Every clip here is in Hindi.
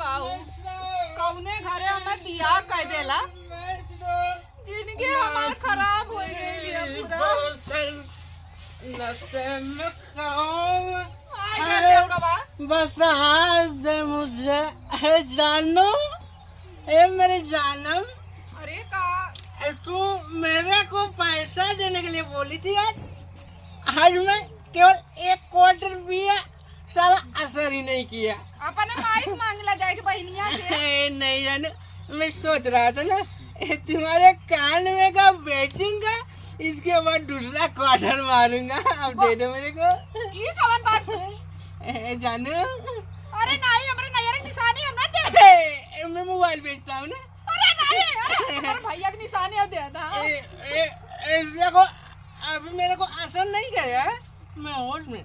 बाबू कौने घरे हमें बियाह कर देला जिंदगी हमार खराब हो गई है पूरा। बस हाथ दे मुझे जानू ए मेरे जानम। अरे का तू मेरे को पैसा देने के लिए बोली थी आज मैं केवल 1 क्वार्टर पिया साला असर ही नहीं किया। अपने माइस मांगला जाएगी बहनिया से। नहीं जानू मैं सोच रहा था ना तुम्हारे कान में का बेचूंगा इसके बाद दूसरा क्वार्टर मारूंगा। अब दे दो मेरे को। की कवन बात जानू। अरे नहीं हमरे नैयर निशानी हम ना दे। मैं मोबाइल बेचता हूँ ना। अरे नहीं अरे भैया की निशानी अब दे दा। देखो अभी मेरे को असर नहीं गया मैं होश में।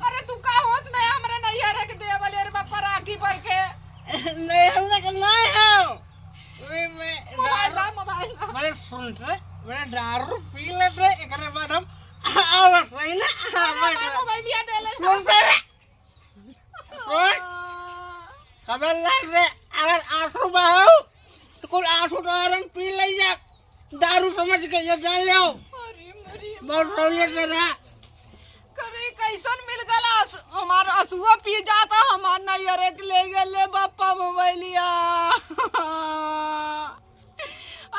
अरे तू का होश में हमरे नैयर रख दे वाले अरे बापा राखी पर के नहीं हम नहीं है मोबाइल मेरे सुन रहे मेरे दारू पी लेते एकरे बाद हम आवाज सही ना मोबाइल लिया दे ले सुन पहले खबर लग रे अगर आंसू बहाओ तो कुल आंसू का रंग पी ले जा दारू समझ के ये जान ले। अरे मरी बहुत सहूलियत है ना। करे कैसन मिल गला हमार असुआ पी जाता हमार नैयर एक ले गेले बापा मोबाइलिया।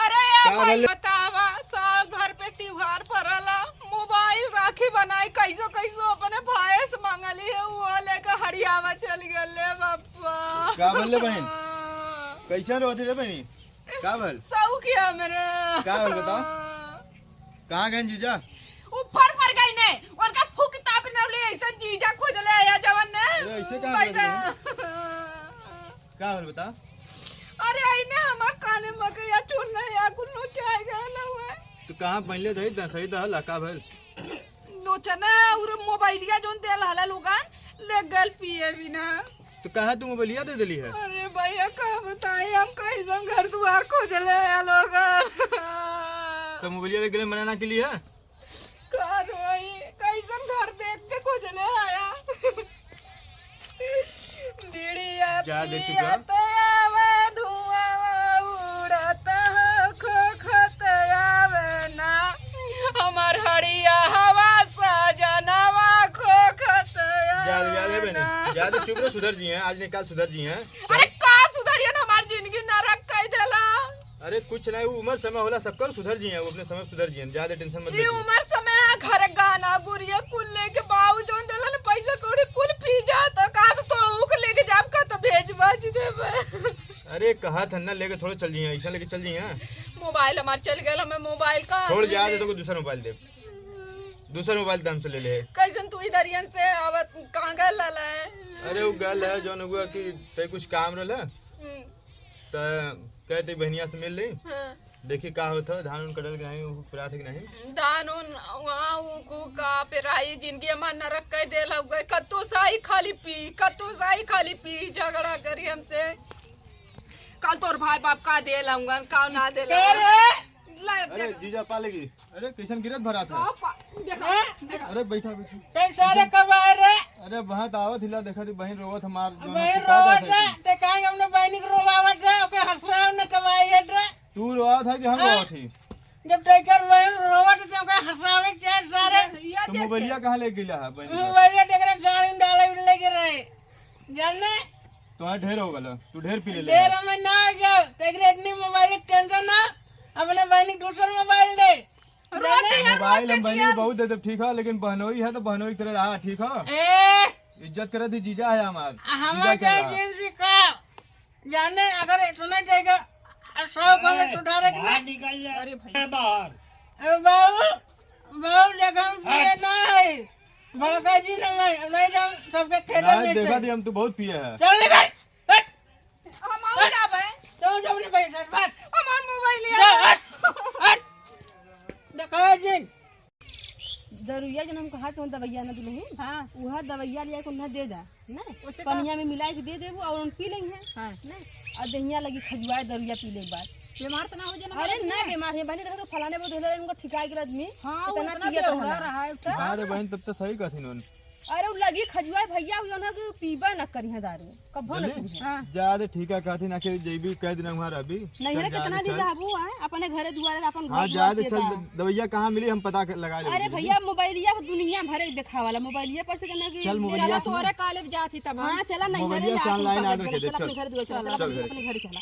अरे यार भाई बतावा साल भर पे त्योहार पड़ला मोबाइल राखी बनाई कैसो कैसो अपने भाई से मांगली है वो लेकर हरियाणा चल गेले बापा। का बोले बहन कैसे रोती रे बहनी का बोल सऊ किया मेरे का बोल बताओ कहाँ गए जीजा ऊपर पर गई ने उनका फूक ताप न ले ऐसा जीजा खोज ले आया जवन ने। अरे ऐसे कहाँ का बोल बता। अरे आईने हमार काने मके या चोर नहीं या कुछ नो चाहे गला हुआ तू कहाँ पहले दे सही दहल का भल नो चना और मोबाइलिया जोन दे लाला लोगन ले गल पिए बिना। तो कहाँ तू मोबाइलिया दे दिली है। अरे भैया का बताए हम कैसे घर द्वार खोज ले आया लोग। तो मोबाइलिया ले गए मनाना के लिए है कार वही कैसन घर देख के खोज ले आया। बीड़िया क्या दे चुका हमार हड़िया हवा सजनवा खोखत ज्यादा चुप रहे सुधर जी हैं आज निकाल सुधर जी हैं। अरे का सुधरियन हमार जिंदगी नरक कर देला। अरे कुछ नहीं वो उम्र समय होला सबका सुधर जी हैं वो अपने समय सुधर जी हैं ज्यादा टेंशन मत ये उम्र समय घर गाना गुड़िया कुल लेके बाबू जोन देला न पैसा कौड़ी कुल पी जाता का तो ऊक लेके जाब का तो भेज बाज देबे। अरे कहा था ना लेके थोड़ा चल जी हैं ऐसा लेके चल जी हैं। मोबाइल हमार चल गया हमें मोबाइल का छोड़ जा दे तो दूसरा मोबाइल दे दूसरा मोबाइल दाम से ले ले। कैसन तू इधरियन से अब कहां गए लाला है। अरे वो गल है जो हुआ कि ते कुछ काम रहला तो कहते बहनिया से मिल ली देखी का होता धान उन कटल के नहीं पूरा थे कि नहीं धान उन वहां को का पे रही जिंदगी हमार नरक कर देला गए कतो साई खाली पी झगड़ा करी हमसे। कल तोर भाई बाप का दे लाऊंगा का ना दे अरे जीजा पालेगी। अरे कैसन गिरत भरा था देखा अरे बैठा बैठा पैसा कब आए रे। अरे वहाँ तो आवत हिला देखा थी बहन रोवत हमार बहन रोवत है ते काहे हमने बहनी को रोवावत है ओके हंसराव न कमाई रे। तू रोवा था कि हम रोवा थी जब टेकर बहन रोवत तो ओके हंसरावे के सारे। तो मोबाइलिया कहाँ ले गिला है बहन मोबाइल टेकर गाड़ी डाले लगे रहे जानने तो ढेर हो गला तू ढेर पी ले ढेर में ना गया तेरे इतनी मोबाइल टेंशन ना अपने बहनी दूसरा मोबाइल दे। मोबाइल हम बहनी को बहुत देते ठीक है लेकिन बहनोई है तो बहनोई तरह रहा ठीक है इज्जत करे थी जीजा है हमार हमारे जिंदगी का जाने अगर सुना जाएगा 100 को सुधारे निकल जाए। अरे भैया बाहर बाबू देखा ये नहीं बड़का जी नहीं जाओ सबके खेत में देखा थी हम तो बहुत पिए है। चल निकल हम आ जाबे तो जब नहीं भाई बात हमार मोबाइल लिया देखा जी दरुइया जन हम कहा तो दवाइया न दिले हां वह दवाइया लिया को न दे दा ना उसे पनिया में मिला के दे देबो और उन पी लेंगे हां ना और दहिया लगी खजुआ दरुइया पी ले बाद बीमार तो ना हो जाना। अरे ना बीमार है बहनी देखो फलाने को धोले इनको ठिका के आदमी हां इतना उतना पिया बेहुदा रहा है अरे बहन तब तो सही कहथिन उन अरे उ लगी खजुआ भैया उ ना कि पीबा न करिए दारू कभो न चली? पीबे। हां ज्यादा ठीक है कहती ना कि जेबी कह दिन हमारा अभी नहीं रे कितना दिन रहबू है अपने घरे दुआरे अपन घर हाँ दुआर ज्यादा चेता। चल दवाइया कहाँ मिली हम पता लगा लेंगे। अरे भैया मोबाइलिया दुनिया भरे देखा वाला मोबाइलिया पर से कहना कि चल मोबाइलिया से तोरे काले जाती तब हां चला नहीं मोबाइलिया से ऑनलाइन आर्डर कर दे, चल अपने चल। घर दुआर चल चल अपने घर चला।